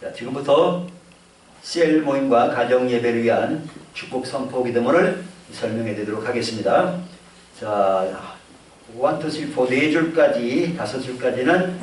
자, 지금부터 셀 모임과 가정 예배를 위한 축복 선포 기도문을 설명해 드리도록 하겠습니다. 자, 1, 2, 3, 4 네 줄까지 5줄까지는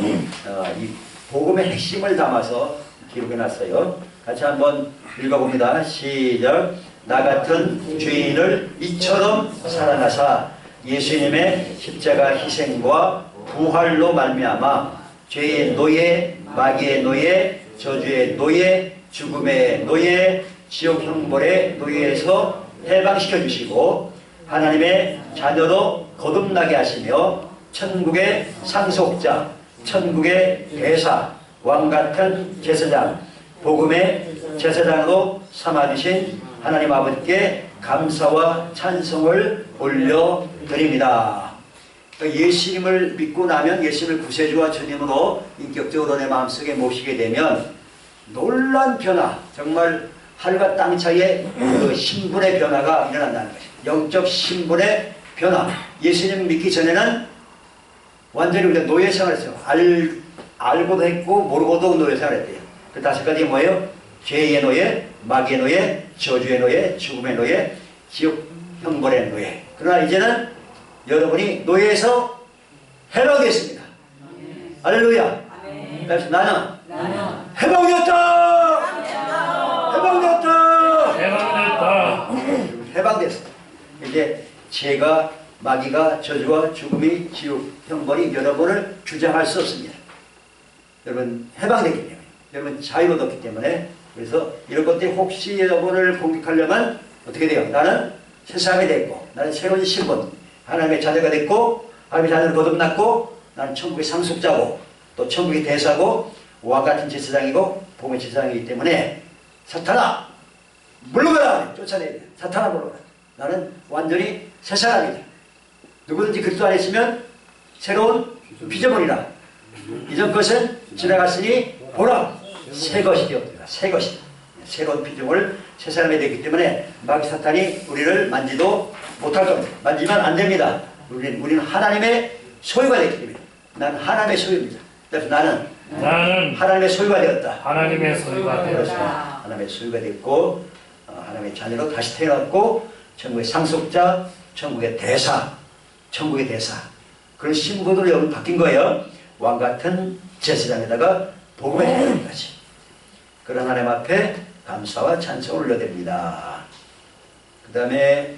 이 복음의 핵심을 담아서 기록해 놨어요. 같이 한번 읽어봅니다. 시작. 나 같은 죄인을 이처럼 사랑하사 예수님의 십자가 희생과 부활로 말미암아 죄의 노예, 마귀의 노예, 저주의 노예, 죽음의 노예, 지옥 형벌의 노예에서 해방시켜 주시고 하나님의 자녀로 거듭나게 하시며 천국의 상속자, 천국의 대사, 왕같은 제사장, 복음의 제사장으로 삼아주신 하나님 아버지께 감사와 찬송을 올려드립니다. 예수님을 믿고 나면, 예수님을 구세주와 주님으로 인격적으로 내 마음속에 모시게 되면 놀라운 변화, 정말 하늘과 땅 사이에 그 신분의 변화가 일어난다는 것이죠. 영적 신분의 변화. 예수님 믿기 전에는 완전히 우리가 노예 생활을 했어요. 알고도 했고 모르고도 노예 생활했대요. 그 5가지 뭐예요? 죄의 노예, 마귀의 노예, 저주의 노예, 죽음의 노예, 지옥 형벌의 노예. 그러나 이제는 여러분이 노예에서 해방됐습니다. 할렐루야. 그래서 나는 해방되었다. 해방됐어. 이제 죄가, 마귀가, 저주와 죽음이, 지옥 형벌이 여러분을 주장할 수 없습니다. 여러분 해방됐기 때문에, 여러분 자유를 얻었기 때문에. 그래서 이런 것들이 혹시 여러분을 공격하려면 어떻게 돼요? 나는 새 사람이 됐고, 나는 새로운 신분, 하나님의 자녀가 됐고, 하나님의 자녀를 거듭났고, 나는 천국의 상속자고, 또 천국의 대사고, 왕 같은 제사장이고, 복음의 제사장이기 때문에 사탄아 물러가라! 쫓아내야 돼. 사탄아 물러가라. 나는 완전히 새 사람이다. 누구든지 그리스도 안에 있으면 새로운 피조물이라. 이전 것은 지나갔으니 보라 새 것이 되었다. 새 것이다. 새로운 피조물, 새 사람이 되기 때문에 마귀 사탄이 우리를 만지도 못할 겁니다. 만지면 안 됩니다. 우리는 하나님의 소유가 되기 때문에. 나는 하나님의 소유입니다. 그래서 나는 하나님의 소유가 되었다. 하나님의 소유가 되었다. 하나님의 소유가 됐고, 하나님의 자녀로 다시 태어났고, 천국의 상속자, 천국의 대사, 천국의 대사. 그런 신분으로 여러분 바뀐 거예요. 왕같은 제사장에다가 복음의 해방까지. 그런 하나님 앞에 감사와 찬송을 올려드립니다. 그 다음에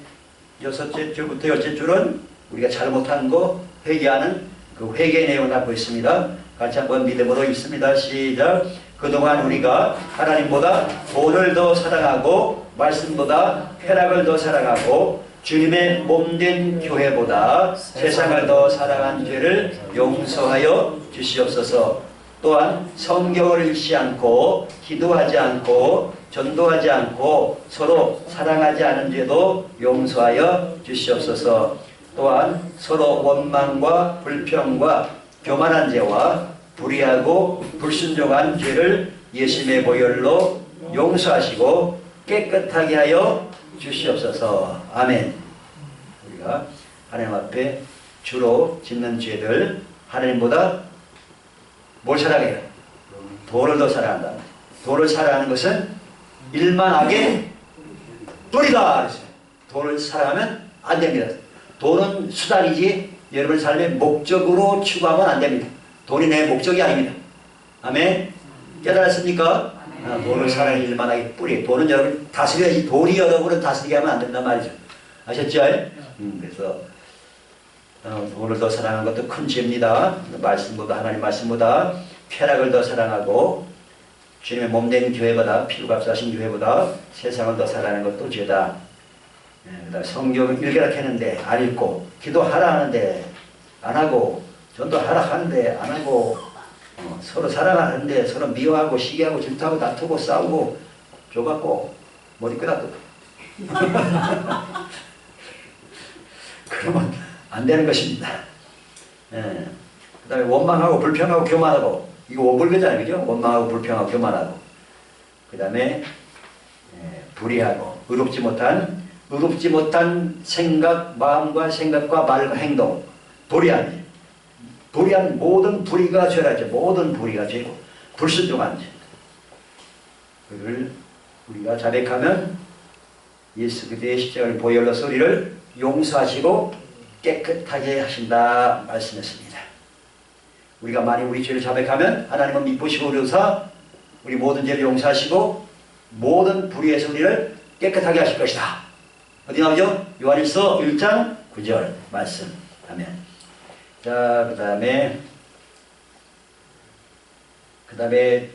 6째 줄부터 10째 줄은 우리가 잘못한 거 회개하는 그 회개의 내용을 담고 있습니다. 같이 한번 믿음으로 읽습니다. 시작. 그동안 우리가 하나님보다 돈을 더 사랑하고 말씀보다 쾌락을 더 사랑하고 주님의 몸된 교회보다 세상을 더 사랑한 죄를 용서하여 주시옵소서. 또한 성경을 읽지 않고 기도하지 않고 전도하지 않고 서로 사랑하지 않은 죄도 용서하여 주시옵소서. 또한 서로 원망과 불평과 교만한 죄와 불의하고 불순종한 죄를 예수님의 보혈로 용서하시고 깨끗하게 하여 주시옵소서. 아멘. 우리가 하나님 앞에 주로 짓는 죄들, 하나님보다 뭘 사랑해요? 돈을 더 사랑한다. 돈을 사랑하는 것은 일만하게 뿌리다. 돈을 사랑하면 안 됩니다. 돈은 수단이지 여러분 삶의 목적으로 추구하면 안 됩니다. 돈이 내 목적이 아닙니다. 아멘. 깨달았습니까? 돈을 사랑하는 일만하게 뿌리. 돈은 여러분 다스려야지. 돈이 여러분을 다스리게 하면 안 된단 말이죠. 아셨죠? 그래서 돈을 더 사랑하는 것도 큰 죄입니다. 말씀보다, 하나님 말씀보다 쾌락을 더 사랑하고 주님의 몸된 교회보다, 피부값하신 교회보다 세상을 더 사랑하는 것도 죄다. 성경을 읽으라 했는데 안 읽고, 기도하라 하는데 안 하고, 전도하라 하는데 안 하고, 서로 사랑하는데 서로 미워하고 시기하고 질투하고 다투고 싸우고 좁았고 머리 끄덕끄덕. 그러면 안 되는 것입니다. 그 다음에 원망하고 불평하고 교만하고, 이거 원불교잖아요. 그죠? 원망하고 불평하고 교만하고. 그 다음에 불의하고 의롭지 못한 생각, 마음과 생각과 말과 행동, 도리함. 도리함, 모든 불의가 죄라죠. 모든 불의가 죄고, 불순종한 죄. 그를 우리가 자백하면 예수 그리스도의 십자가를 보혈로서 우리를 용서하시고 깨끗하게 하신다 말씀했습니다. 우리가 만약 우리 죄를 자백하면 하나님은 미쁘시고 의로우사 우리 모든 죄를 용서하시고 모든 불의에서 우리를 깨끗하게 하실 것이다. 어디 나오죠? 요한일서 1장 9절 말씀. 아멘. 자, 그 다음에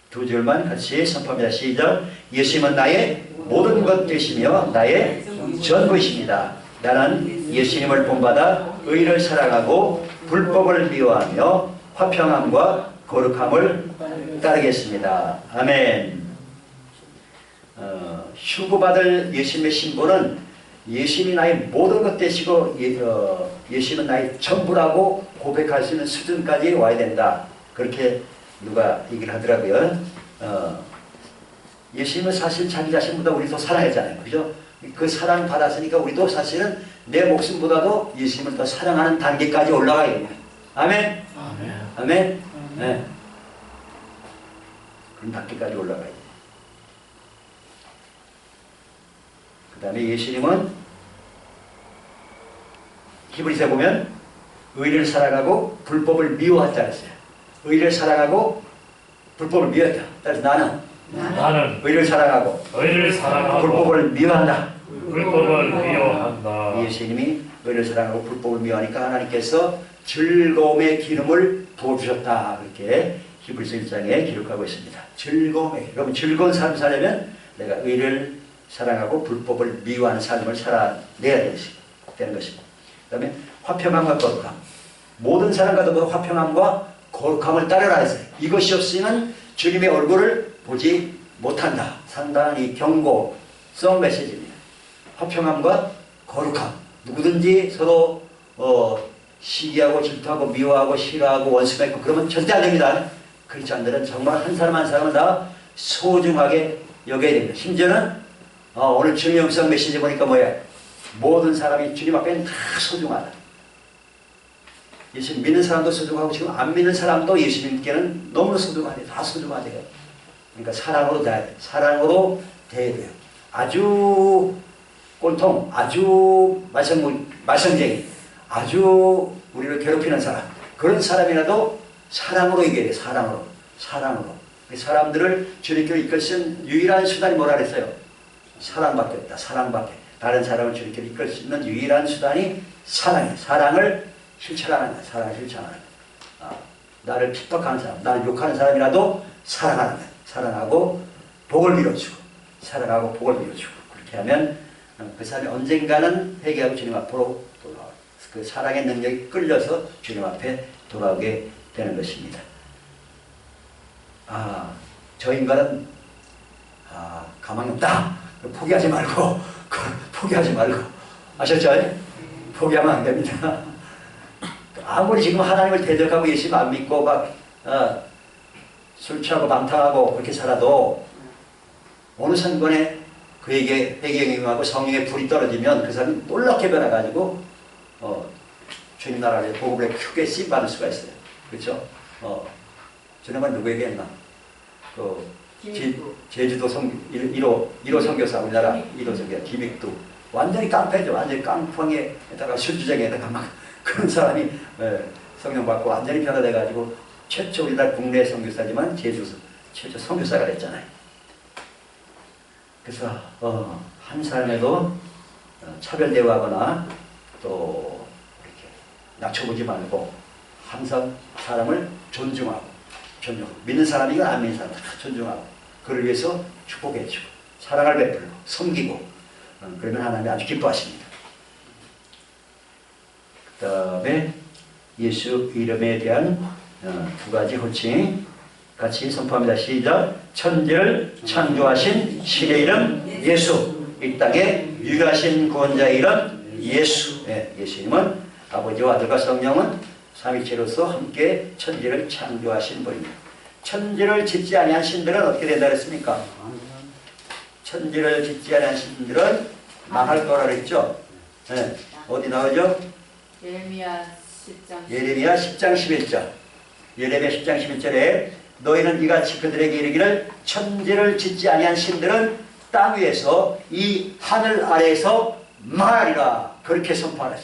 두 줄만 같이 선포합니다. 시작. 예수님은 나의 모든 것 되시며 나의 전부이십니다. 나는 예수님을 본받아 의를 사랑하고 불법을 미워하며 화평함과 거룩함을 따르겠습니다. 아멘. 휴구받을 예수님의 신분은 예수님이 나의 모든 것 되시고 예수님은 나의 전부라고 고백할 수 있는 수준까지 와야 된다. 그렇게 누가 얘기를 하더라고요. 예수님은 사실 자기 자신보다 우리 더 사랑했잖아요. 그죠? 그 사랑 받았으니까 우리도 사실은 내 목숨보다도 예수님을 더 사랑하는 단계까지 올라가야겠네요. 아멘? 아멘. 아멘? 네. 그런 단계까지 올라가야 돼요. 그 다음에 예수님은 히브리서에 보면 의를 사랑하고 불법을 미워했다 그랬어요. 의를 사랑하고 불법을 미워했다. 그래서 나는 의를 사랑하고 불법을 미워한다. 불법을 미워한다. 예수님이 의를 사랑하고 불법을 미워하니까 하나님께서 즐거움의 기름을 부어주셨다. 그렇게 히브리서 1장에 기록하고 있습니다. 즐거움의, 여러분 즐거운 삶을 살려면 내가 의를 사랑하고 불법을 미워하는 삶을 살아내야 되는 것입니다. 그 다음에 화평함과 거룩함. 모든 사람과도 화평함과 거룩함을 따르라 했어요. 이것이 없으면 주님의 얼굴을 보지 못한다. 상당히 경고성 메시지입니다. 화평함과 거룩함. 누구든지 서로 시기하고 질투하고 미워하고 싫어하고 원수 맺고 그러면 절대 안 됩니다. 크리스찬들은 정말 한 사람 한 사람은 다 소중하게 여겨야 됩니다. 심지어는 오늘 주님 영상 메시지 보니까 뭐야? 모든 사람이 주님 앞에는 다 소중하다. 예수님 믿는 사람도 소중하고 지금 안 믿는 사람도 예수님께는 너무 소중하대요. 다 소중하대요. 그러니까 사랑으로 대해야 돼요. 사랑으로 대해야 돼요. 아주 꼴통, 아주 말썽쟁이, 아주 우리를 괴롭히는 사람, 그런 사람이라도 사랑으로 이겨야 돼요. 사랑으로. 사랑으로. 사람들을 주님께로 이끌 수 있는 유일한 수단이 뭐라 그랬어요? 사랑밖에 없다. 사랑밖에. 다른 사람을 주님께로 이끌 수 있는 유일한 수단이 사랑이에요. 사랑을 실천하는 거야. 사랑을 실천하는 거야. 나를 핍박하는 사람, 나를 욕하는 사람이라도 사랑하는 거야. 사랑하고 복을 빌어주고, 사랑하고 복을 빌어주고. 그렇게 하면 그 사람이 언젠가는 회개하고 주님 앞으로 돌아와요. 그 사랑의 능력이 끌려서 주님 앞에 돌아오게 되는 것입니다. 저 인간은 가망이 없다. 포기하지 말고, 포기하지 말고. 아셨죠? 포기하면 안 됩니다. 아무리 지금 하나님을 대적하고 예수님 안 믿고 막 술 취하고 방탕하고 그렇게 살아도 어느 순간에 그에게 회개에 임하고 성령의 불이 떨어지면 그 사람이 놀랍게 변해가지고 주님 나라를 복음을 크게 쓰임받을 수가 있어요. 그렇죠? 지난번 누구에게 했나? 제주도 1호 선교사, 우리나라 1호 선교사 김익두. 완전히 깡패죠. 완전히 깡통에다가 술주정에다가 막 그런 사람이 성령 받고 완전히 변화돼가지고 최초 우리나라 국내 선교사지만 제주 최초 선교사가 됐잖아요. 그래서 한 사람에도 차별대우하거나 또 이렇게 낮춰보지 말고 항상 사람을 존중하고 믿는 사람이건 안 믿는 사람 다 존중하고 그를 위해서 축복해주고 사랑을 베풀고 섬기고 그러면 하나님이 아주 기뻐하십니다. 그 다음에 예수 이름에 대한 두 가지 호칭 같이 선포합니다. 시작. 천지를 창조하신 신의 이름 예수. 이 땅에 유일하신 구원자의 이름 예수. 예수님은 아버지와 아들과 성령은 삼위체로서 함께 천지를 창조하신 분입니다. 천지를 짓지 아니한 신들은 어떻게 된다 그랬습니까? 천지를 짓지 아니한 신들은 망할 거라 그랬죠. 어디 나오죠? 예레미야 10장 11절. 예레미야 10장 11절에 너희는 이같이 그들에게 이르기를 천지를 짓지 아니한 신들은 땅 위에서 이 하늘 아래에서 망하리라. 그렇게 선포하라.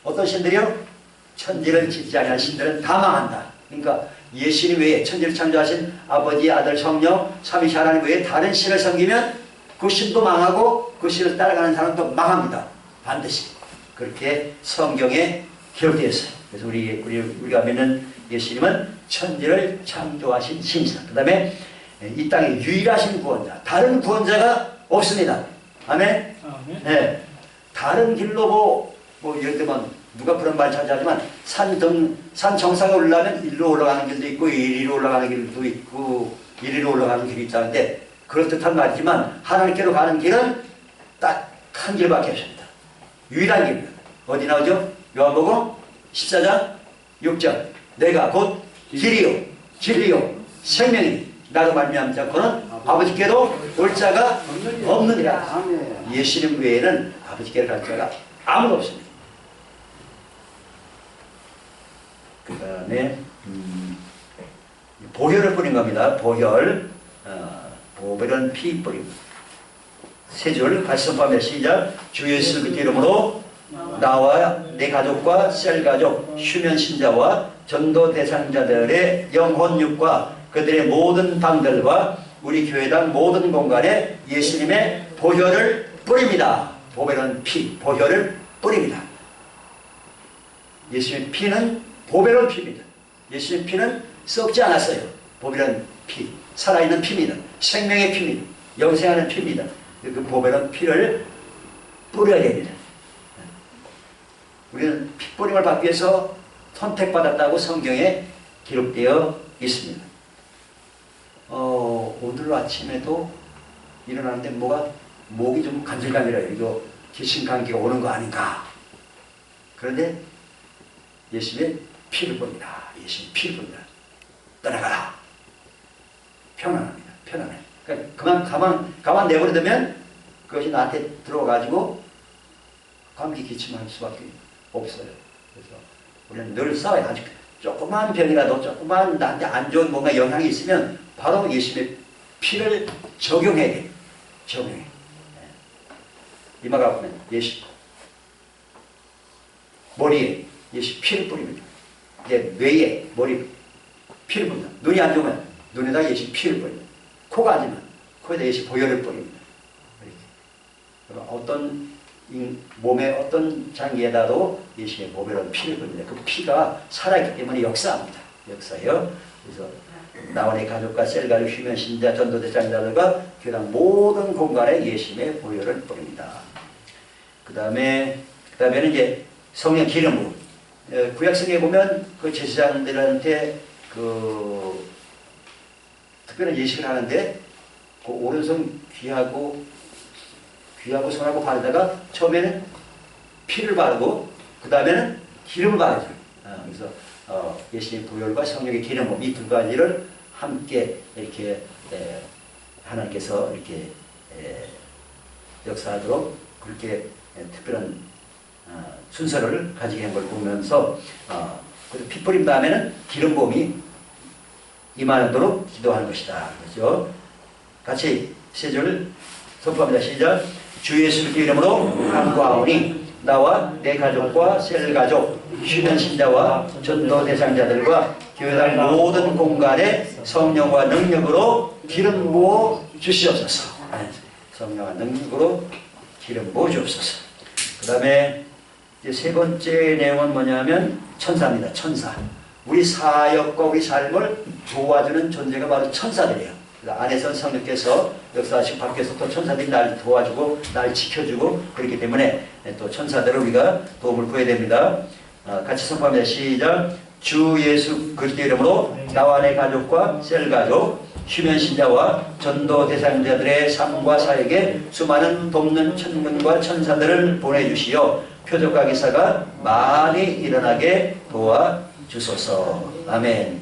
어떤 신들이요? 천지를 짓지 아니한 신들은 다 망한다. 그러니까 예수님 외에 천지를 창조하신 아버지, 아들, 성령, 삼위일 하나님 외에 다른 신을 섬기면 그 신도 망하고 그 신을 따라가는 사람도 망합니다. 반드시. 그렇게 성경에 기록되어 있어요. 그래서 우리가 믿는 예수님은 천지를 창조하신 신이다. 그 다음에 이 땅의 유일하신 구원자. 다른 구원자가 없습니다. 아멘? 네. 다른 길로 예를 들면 누가 그런 말 자주 하지만 산 정상에 올라가면 일로 올라가는 길도 있고 이리로 올라가는 길도 있고 이리로 올라가는 길이 있다는데 그럴듯한 말이지만 하나님께로 가는 길은 딱 한 길밖에 없습니다. 유일한 길입니다. 어디 나오죠? 요한복음 14장 6절 내가 곧 길이요 진리요 생명이니 나로 말미암지 않고는 아버지께로 올 자가 없느니라. 예수님 외에는 아버지께로 갈 자가 아무도 없습니다. 그 다음에 보혈을 뿌린 겁니다. 보혈. 보혈은 피 뿌립니다. 세 줄 같이 선포하며 시작. 주 예수 그리스도 이름으로 나와 내 가족과 셀 가족, 휴면 신자와 전도 대상자들의 영혼 육과 그들의 모든 방들과 우리 교회당 모든 공간에 예수님의 보혈을 뿌립니다. 보혈은 피, 보혈을 뿌립니다. 예수님의 피는 보배로운 피입니다. 예수님의 피는 썩지 않았어요. 보배로운 피, 살아있는 피입니다. 생명의 피입니다. 영생하는 피입니다. 그 보배로운 피를 뿌려야 됩니다. 우리는 피뿌림을 받기 위해서 선택받았다고 성경에 기록되어 있습니다. 오늘 아침에도 일어나는데 목이 좀 간질간질해요. 이거 귀신감기가 오는 거 아닌가. 그런데 예수님의 피를 봅니다. 예수님 피를 봅니다. 떠나가라. 편안합니다. 편안해. 그러니까 가만 내버려두면 그것이 나한테 들어와가지고 감기 기침할 수밖에 없어요. 그래서 우리는 늘 싸워요. 아주 조그만 병이라도 조그만 나한테 안 좋은 뭔가 영향이 있으면 바로 예수님의 피를 적용해야 돼요. 적용해. 네. 이마가 보면 예수 머리에 예수 피를 뿌립니다. 이제 뇌에 머리 피를 뿌립니다. 눈이 안 좋으면 눈에다 예수 피를 뿌립니다. 코가 안 좋으면 코에다 예수 보혈을 뿌립니다. 이렇게. 어떤 몸의 어떤 장기에다도 예수의 보혈은 피를 뿌립니다. 그 피가 살아있기 때문에 역사합니다. 역사예요. 그래서 나와 내 가족과 셀가족 휴면 신자 전도대장자들과 교당 모든 공간에 예수의 보혈을 뿌립니다. 그 다음에는 이제 성령 기름 부음. 구약성에 보면 그 제사장들한테 특별한 예식을 하는데 그 오른손 귀하고 손하고 바르다가 처음에는 피를 바르고 그 다음에는 기름을 바르죠. 그래서 예수님 보혈과 성령의 기름 부음 이 두 가지를 함께 이렇게 하나님께서 이렇게 역사하도록 그렇게 특별한 순서를 가지게 한 걸 보면서 그래서 피 뿌린 다음에는 기름 부음이 임하도록 기도하는 것이다. 그렇죠? 같이 세 줄 선포합니다. 시작. 주 예수 그리스도 이름으로 간구하오니 나와 내 가족과 셀 가족, 휴면 신자와 전도 대상자들과 교회당 모든 공간에 성령과 능력으로 기름 부어 주시옵소서. 성령과 능력으로 기름 부어 주옵소서. 그 다음에 세 번째 내용은 뭐냐면 천사입니다. 천사. 우리 사역과 우리 삶을 도와주는 존재가 바로 천사들이에요. 안에서 성령께서 역사하시고 밖에서 또 천사들이 날 도와주고 날 지켜주고 그렇기 때문에 또 천사들을 우리가 도움을 구해야 됩니다. 같이 선포합니다. 시작. 주 예수 그리스도 이름으로 나와 내 가족과 셀 가족, 휴면 신자와 전도 대상자들의 삶과 사역에 수많은 돕는 천군과 천사들을 보내주시어 표적과 기사가 많이 일어나게 도와주소서. 아멘.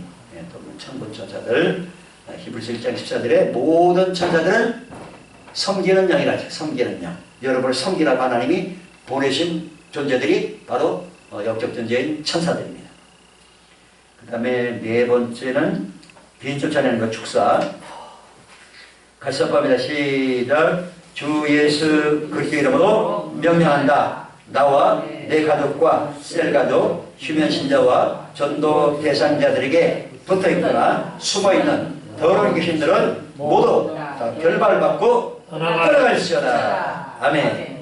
돕는 천군 천사들. 히브리서 1장 14절에 모든 천사들은 섬기는 영이라죠. 섬기는 영. 여러분을 섬기라고 하나님이 보내신 존재들이 바로 영적 존재인 천사들입니다. 그 다음에 네 번째는 귀신 쫓아내는 것 축사. 같이 합니다. 시작. 주 예수 그리스도 이름으로 명령한다. 나와 내 가족과 셀 가족, 휴면 신자와 전도 대상자들에게 붙어있거나 숨어있는 더러운 귀신들은 모두 결박을 받고 떠나갈지어다. 아멘.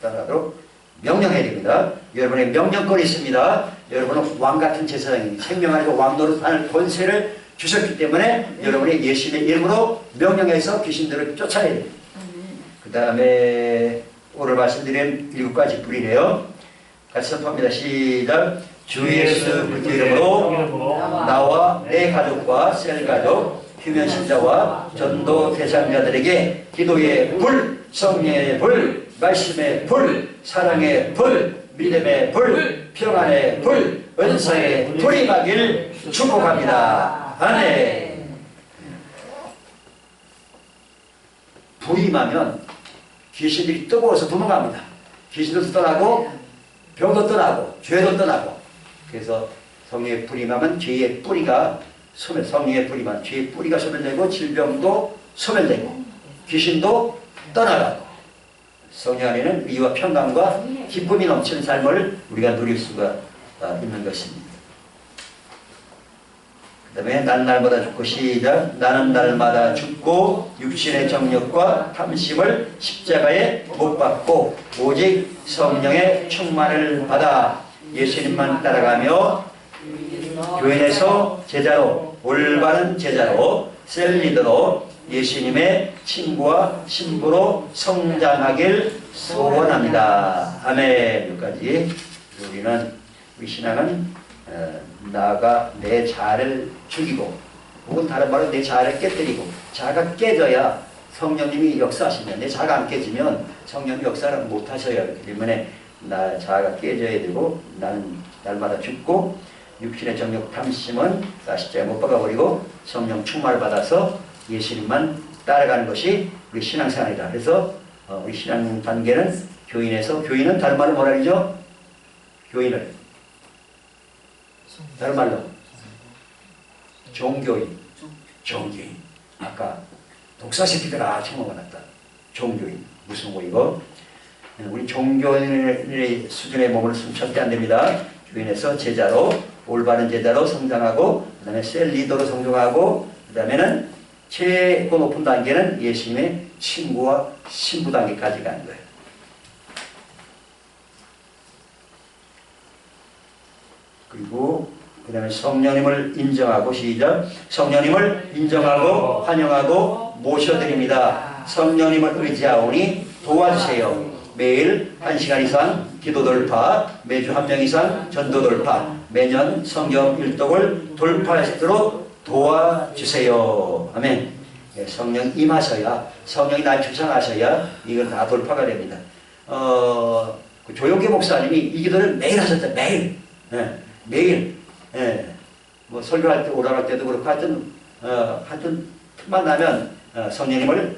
따라가도록 명령해야 됩니다. 여러분의 명령권이 있습니다. 여러분은 왕같은 제사장이 생명 안에서 왕 노릇할 권세를 주셨기 때문에 여러분이 예수님의 이름으로 명령해서 귀신들을 쫓아내야 됩니다. 그 다음에 오늘 말씀드린 7가지 불이래요. 같이 선포합니다. 시작. 주 예수 그리스도 이름으로 나와 내 가족과 셀 가족, 휴면 신자와 전도 대상자들에게 기도의 불, 성령의 불, 말씀의 불, 사랑의 불, 믿음의 불, 평안의 불, 은사의 불이 임하길 축복합니다. 아멘. 불이 임하면 귀신들이 뜨거워서 도망갑니다. 귀신도 떠나고 병도 떠나고 죄도 떠나고. 그래서 성령의 불이 임하면 죄의 뿌리가 성령의 뿌리만 죄의 뿌리가 소멸되고 질병도 소멸되고 귀신도 떠나가고 성령 안에는 의와 평강과 기쁨이 넘치는 삶을 우리가 누릴 수가 있는 것입니다. 그 다음에 난 날마다 죽고 시작. 나는 날마다 죽고 육신의 정욕과 탐심을 십자가에 못 박고 오직 성령의 충만을 받아 예수님만 따라가며 교인에서 제자로 올바른 제자로 셀리더로 예수님의 친구와 신부로 성장하길 소원합니다. 아멘. 여기까지. 우리 신앙은 나가 내 자아를 죽이고 혹은 다른 말로 내 자아를 깨뜨리고 자아가 깨져야 성령님이 역사하시면 내 자아가 안 깨지면 성령님 역사를 못 하셔야 하기 때문에 나 자아가 깨져야 되고 나는 날마다 죽고 육신의 정욕 탐심은 십자가에 못 박아버리고 성령 충만을 받아서 예수님만 따라가는 것이 우리 신앙생활이다. 그래서 우리 신앙 단계는 교인에서 교인은 다른 말로 뭐라 그러죠? 교인을 다른 말로 종교인. 아까 독사새끼들아 처먹어놨다. 종교인 무슨 거이고? 우리 종교인의 수준의 몸을 쓰면 절대 안 됩니다. 교인에서 제자로 올바른 제자로 성장하고 그 다음에 셀 리더로 성장하고 그 다음에는 최고 높은 단계는 예수님의 친구와 신부 단계까지 가는 거예요. 그리고 그 다음에 성령님을 인정하고 시작. 성령님을 인정하고 환영하고 모셔드립니다. 성령님을 의지하오니 도와주세요. 매일 1시간 이상 기도 돌파, 매주 1명 이상 전도 돌파, 매년 성경 일독을 돌파할 수 있도록 도와주세요. 아멘. 성령 임하셔야, 성령이 날 주장하셔야 이건 다 돌파가 됩니다. 그 조용기 목사님이 이 기도를 매일 하셨죠. 매일. 매일. 뭐 설교할 때, 오라할 때도 그렇고 하여튼 틈만 나면 성령님을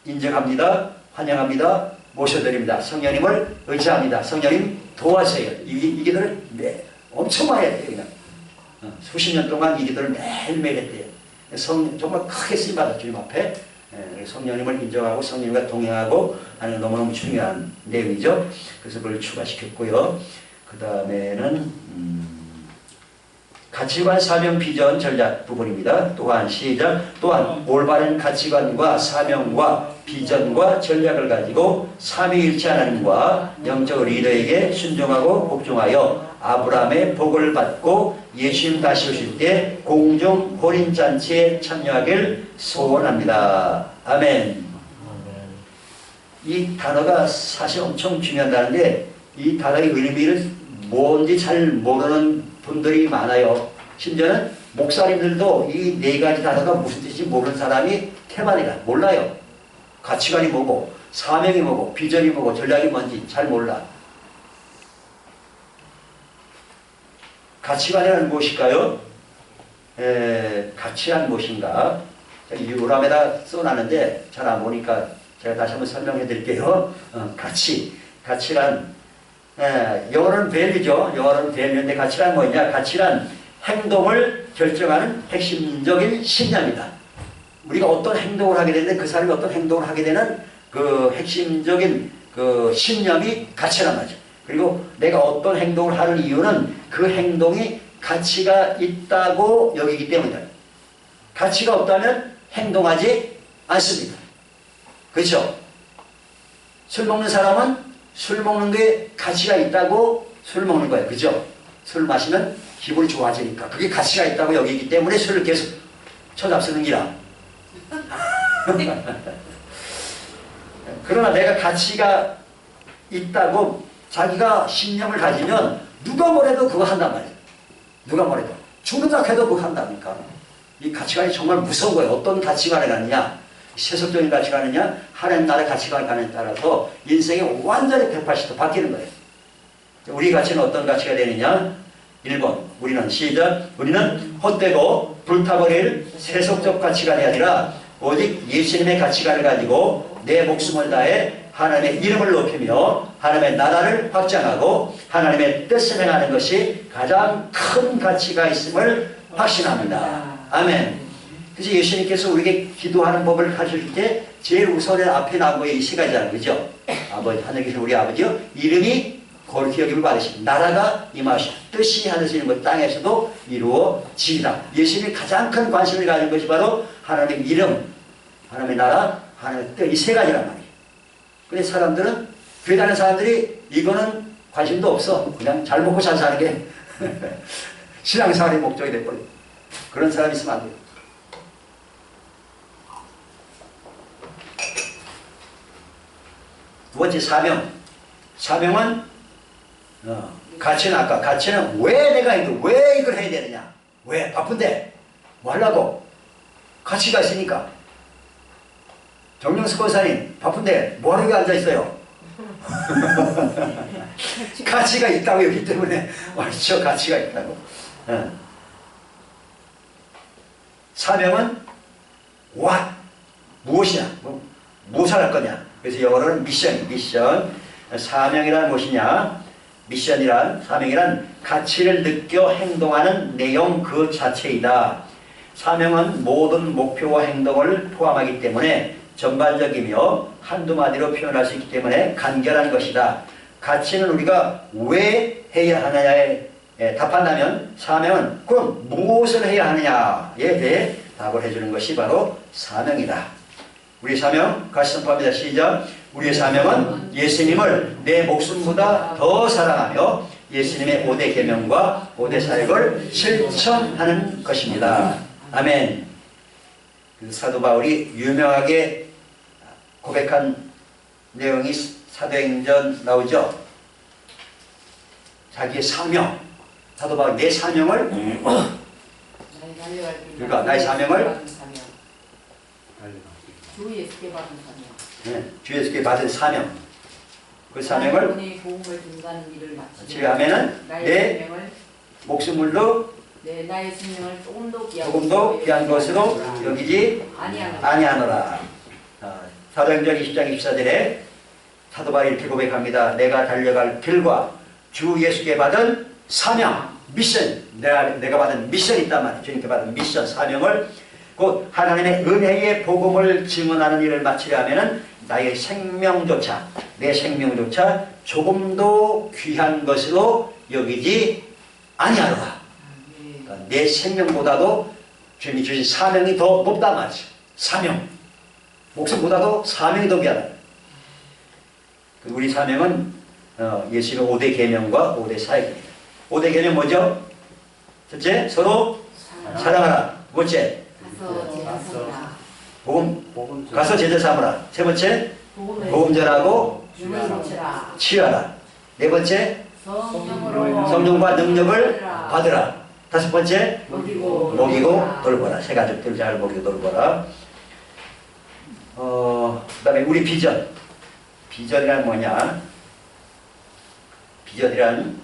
인정합니다. 환영합니다. 모셔드립니다. 성령님을 의지합니다. 성령님 도와주세요. 이 기도를 엄청 많이 했대요. 그냥. 수십 년 동안 이 기도를 매일매일 했대요. 정말 크게 쓰임받았죠. 주님 앞에. 성령님을 인정하고 성령님과 동행하고 하는 게 너무너무 중요한 내용이죠. 그래서 그걸 추가시켰고요. 그 다음에는 가치관, 사명, 비전, 전략 부분입니다. 또한 시작. 또한 올바른 가치관과 사명과 비전과 전략을 가지고 삼위일체 하나님과 영적 리더에게 순종하고 복종하여 아브라함의 복을 받고 예수님 다시 오실 때 공중 혼인잔치에 참여하길 소원합니다. 아멘. 이 단어가 사실 엄청 중요하다는데 이 단어의 의미를 뭔지 잘 모르는 분들이 많아요. 심지어는 목사님들도 이 네 가지 단어가 무슨 뜻인지 모르는 사람이 태반이라 몰라요. 가치관이 뭐고 사명이 뭐고 비전이 뭐고 전략이 뭔지 잘 몰라. 가치관이란 무엇일까요? 가치란 무엇인가? 요람에다 써놨는데 잘 안 보니까 제가 다시 한번 설명해 드릴게요. 가치란 영어로는 value죠. 영어로는 value인데 가치란 뭐냐? 가치란 행동을 결정하는 핵심적인 신념이다. 우리가 어떤 행동을 하게 되는데 그 사람이 어떤 행동을 하게 되는 그 핵심적인 그 신념이 가치란 말이죠. 그리고 내가 어떤 행동을 하는 이유는 그 행동이 가치가 있다고 여기기 때문이다. 가치가 없다면 행동하지 않습니다. 그렇죠? 술 먹는 사람은 술 먹는 게 가치가 있다고 술 먹는 거예요. 그죠? 술 마시면 기분이 좋아지니까 그게 가치가 있다고 여기기 때문에 술을 계속 쳐잡수는 기라. 그러나 내가 가치가 있다고 자기가 신념을 가지면 누가 뭐래도 그거 한단 말이에요. 누가 뭐래도. 죽는다 해도 그거 한다니까. 이 가치관이 정말 무서운 거예요. 어떤 가치관을 갖느냐, 세속적인 가치관이냐, 하나님 나라의 가치관을 갖느냐에 따라서 인생이 완전히 180도 바뀌는 거예요. 우리 가치는 어떤 가치가 되느냐? 1번, 우리는 시작. 우리는 헛되고 불타버릴 세속적 가치관이 아니라 오직 예수님의 가치관을 가지고 내 목숨을 다해 하나님의 이름을 높이며 하나님의 나라를 확장하고 하나님의 뜻을 행하는 것이 가장 큰 가치가 있음을 확신합니다. 아멘. 그래서 예수님께서 우리에게 기도하는 법을 가르칠 때 제일 우선에 앞에 나온 거에 이 세 가지잖아요. 그죠? 아버지, 하늘에 계신 우리 아버지요. 이름이 거룩히 여김을 받으시고 나라가 임하시고 뜻이 하늘에서 이루어진 것 땅에서도 이루어지리라. 예수님이 가장 큰 관심을 가진 것이 바로 하나님의 이름, 하나님의 나라, 하나님의 뜻, 이 세 가지란 말이에요. 근데 사람들은, 교회 다니는 사람들이 이거는 관심도 없어. 그냥 잘 먹고 잘 사는 게 신앙생활의 목적이 돼버려요. 그런 사람이 있으면 안 돼요. 두 번째, 사명. 사명은 가치는 아까 가치는 왜 내가 왜 이걸 해야 되느냐? 왜? 바쁜데 뭐 하려고? 가치가 있으니까. 정영석 권사님 바쁜데 뭐 하려고 앉아있어요? 가치가 있다고 여기 때문에 맞죠? 가치가 있다고. 사명은 what? 무엇이냐? 무엇을 할 거냐? 그래서 영어로는 미션. 사명이란 무엇이냐? 미션이란, 사명이란 가치를 느껴 행동하는 내용 그 자체이다. 사명은 모든 목표와 행동을 포함하기 때문에 전반적이며 한두 마디로 표현할 수 있기 때문에 간결한 것이다. 가치는 우리가 왜 해야 하느냐에 답한다면 사명은 그럼 무엇을 해야 하느냐에 대해 답을 해주는 것이 바로 사명이다. 우리 사명 같이 선포합니다. 시작. 우리의 사명은 예수님을 내 목숨보다 더 사랑하며 예수님의 5대 계명과 5대 사역을 실천하는 것입니다. 아멘. 사도 바울이 유명하게 고백한 내용이 사도행전 나오죠. 자기의 사명. 사도 바울 내 사명을 그러니까 나의 사명을 주 예수께 받은 사명. 네, 주 예수께 받은 사명. 그 사명을 복음을 전하는 일을 마치며 지하면은 내 목숨물도 나의 생명을 조금도 귀한 것으로 여기지 아니하노라. 사도행전 20장 24절에 사도 바울이 이렇게 고백합니다. 내가 달려갈 길과 주 예수께 받은 사명, 미션, 내가 받은 미션이 있단 말이에요. 주님께 받은 미션, 사명을 곧 하나님의 은혜의 복음을 증언하는 일을 마치려 하면은 나의 생명조차, 내 생명조차 조금도 귀한 것으로 여기지 아니하노라. 그러니까 내 생명보다도 주님이 주신 사명이 더 높단 말이죠. 사명. 목숨보다도 사명이 더 귀하다. 우리 사명은 예수님의 5대 계명과 5대 사역입니다. 5대 계명 뭐죠? 첫째, 서로 사랑하라. 두 번째, 가서 제자 삼으라. 세 번째, 복음 전하고 치유하라. 네 번째, 성령과 능력을 받으라. 다섯 번째, 먹이고 돌보라. 새 가족들 잘 먹이고 돌보라. 그 다음에 우리 비전. 비전이란 뭐냐? 비전이란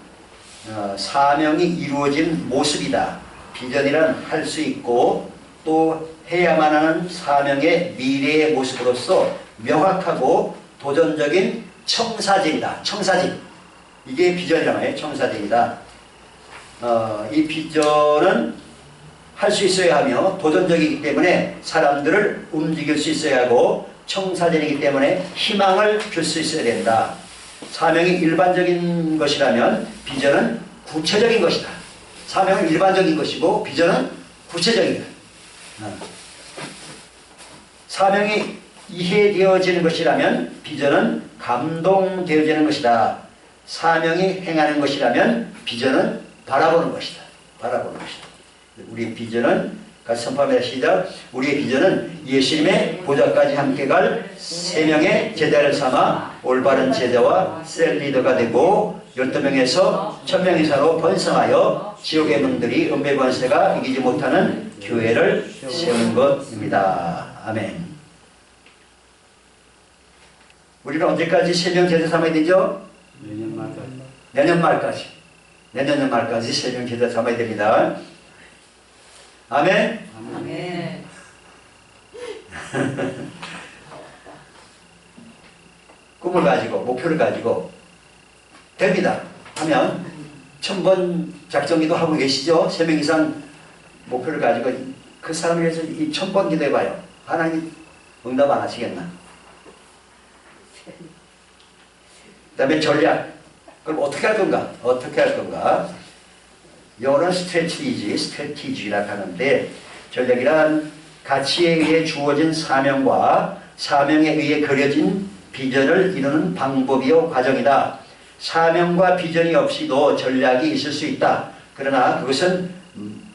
사명이 이루어진 모습이다. 비전이란 할 수 있고 또 해야만 하는 사명의 미래의 모습으로서 명확하고 도전적인 청사진이다. 청사진. 이게 비전이란 말이에요. 청사진이다. 이 비전은 할 수 있어야 하며 도전적이기 때문에 사람들을 움직일 수 있어야 하고 청사진이기 때문에 희망을 줄 수 있어야 된다. 사명이 일반적인 것이라면 비전은 구체적인 것이다. 사명은 일반적인 것이고 비전은 구체적이다. 사명이 이해되어지는 것이라면 비전은 감동되어지는 것이다. 사명이 행하는 것이라면 비전은 바라보는 것이다. 바라보는 것이다. 우리 비전은 같이 선포합니다. 시작. 우리의 비전은 예수님의 보좌까지 함께 갈 3명의 제자를 삼아 올바른 제자와 셀 리더가 되고 12명에서 1000명 이상으로 번성하여 지옥의 문들이 은배 권세가 이기지 못하는 교회를 세우는 것입니다. 아멘. 우리는 언제까지 3명 제자 삼아야 되죠? 내년 말까지. 내년 말까지. 내년 말까지 3명 제자 삼아야 됩니다. 아멘. 아멘. 꿈을 가지고 목표를 가지고 됩니다 하면 1000번 작정기도 하고 계시죠? 3명 이상 목표를 가지고 그 사람을 위해서 이 1000번 기도해봐요. 하나님 응답 안 하시겠나? 그 다음에 전략. 그럼 어떻게 할 건가? 어떻게 할 건가? 영어로는 스트래티지라고 하는데 전략이란 가치에 의해 주어진 사명과 사명에 의해 그려진 비전을 이루는 방법이요 과정이다. 사명과 비전이 없이도 전략이 있을 수 있다. 그러나 그것은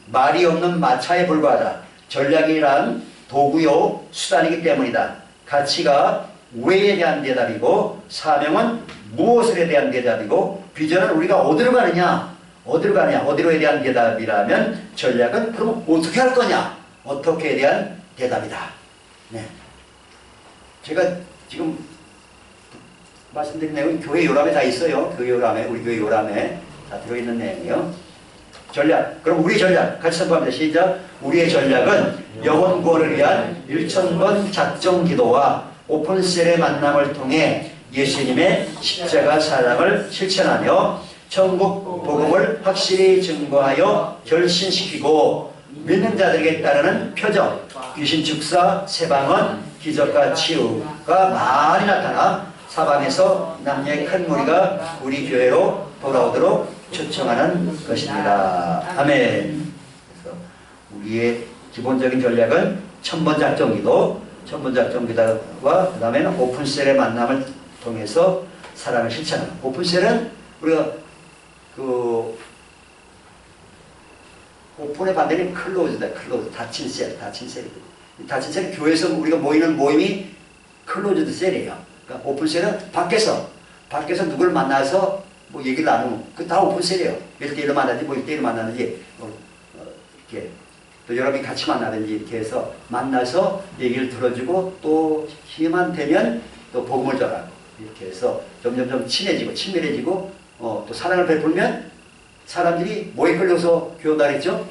말이 없는 마차에 불과하다. 전략이란 도구요 수단이기 때문이다. 가치가 왜에 대한 대답이고 사명은 무엇에 대한 대답이고 비전은 우리가 어디로 가느냐 어디로에 대한 대답이라면 전략은 그럼 어떻게 할 거냐 어떻게에 대한 대답이다. 네. 제가 지금 말씀드린 내용은 교회 요람에 다 있어요. 교회 요람에 우리 교회 요람에 다 들어있는 내용이요. 전략. 그럼 우리 전략 같이 선포합니다. 시작. 우리의 전략은 영혼 구원을 위한 1000번 작정 기도와 오픈셀의 만남을 통해 예수님의 십자가 사랑을 실천하며 천국 복음을 확실히 증거하여 결신시키고 믿는 자들에게 따르는 표적, 귀신 축사, 세방언, 기적과 치유가 많이 나타나 사방에서 남녀의 큰 무리가 우리 교회로 돌아오도록 초청하는 것입니다. 아멘. 그래서 우리의 기본적인 전략은 1000번 작정기도, 1000번 작정기도와 그 다음에는 오픈셀의 만남을 통해서 사랑을 실천하는. 오픈셀은 우리가 오픈의 반대는 클로즈다. 클로즈. 닫힌 셀. 닫힌 셀은 교회에서 우리가 모이는 모임이 클로즈드 셀이에요. 그러니까 오픈셀은 밖에서 누구를 만나서 뭐 얘기를 나누는 그 다 오픈셀이에요. 1대1로 만나든지 뭐 1대1로 만나든지 이렇게 또 여러분이 같이 만나든지 이렇게 해서 만나서 얘기를 들어주고 또 힘만 되면 또 복음을 전하고 이렇게 해서 점점점 친해지고 친밀해지고 또 사랑을 베풀면 사람들이 뭐에 끌려서 교회 다녔죠?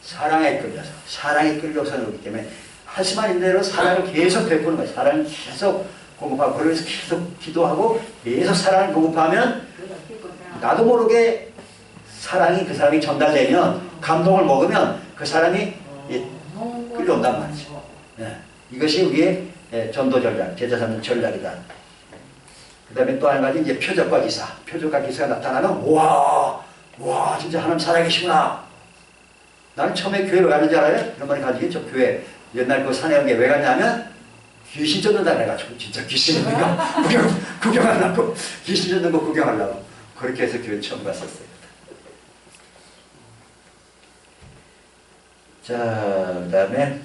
사랑에 끌려서 그렇기 때문에 하시만 대로 사랑을 계속 베푸는 거예요. 사랑을 계속 공급하고 그래서 계속 기도하고 계속 사랑을 공급하면 나도 모르게 그 사람이 전달되면 감동을 먹으면 그 사람이 끌려온단 말이죠. 네. 이것이 우리의 전도 전략, 제자 삼는 전략이다. 그 다음에 또 한 가지 이제 표적과 기사가 나타나면 와 진짜 하나님 살아계시구나. 나는 처음에 교회 왜 가는지 알아요? 이런 말이 가지겠죠. 교회 옛날 그 산에 온 게 왜 갔냐면 귀신 쫓는다 그래가지고 진짜 귀신 있는 거 구경하려고 귀신 쫓는 거 구경하려고 그렇게 해서 교회 처음 갔었어요. 자, 그 다음에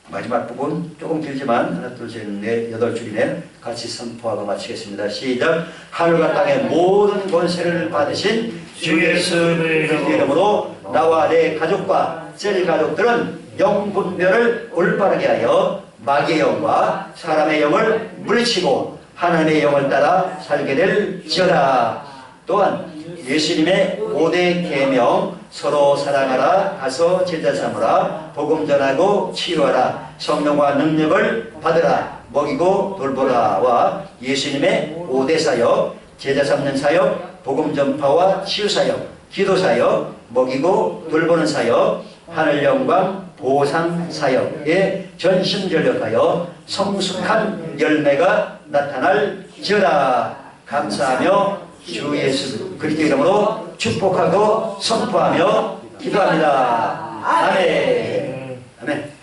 마지막 부분 조금 길지만 하나 둘 셋 넷 8줄이네 같이 선포하고 마치겠습니다. 시작. 하늘과 땅의 모든 권세를 받으신 주 예수의 이름으로 나와 내 가족과 셀 가족들은 영분별을 올바르게 하여 마귀의 영과 사람의 영을 물리치고 하나님의 영을 따라 살게 될지어다. 또한 예수님의 5대 계명 서로 사랑하라 가서 제자 삼으라 복음 전하고 치유하라 성령과 능력을 받으라 먹이고 돌보라와 예수님의 5대 사역 제자 삼는 사역 복음 전파와 치유 사역 기도 사역, 먹이고 돌보는 사역, 하늘 영광 보상 사역에 전심전력하여 성숙한 열매가 나타날지어다. 감사하며 주 예수 그리스도 이름으로 축복하고 선포하며 기도합니다. 아멘. 아멘.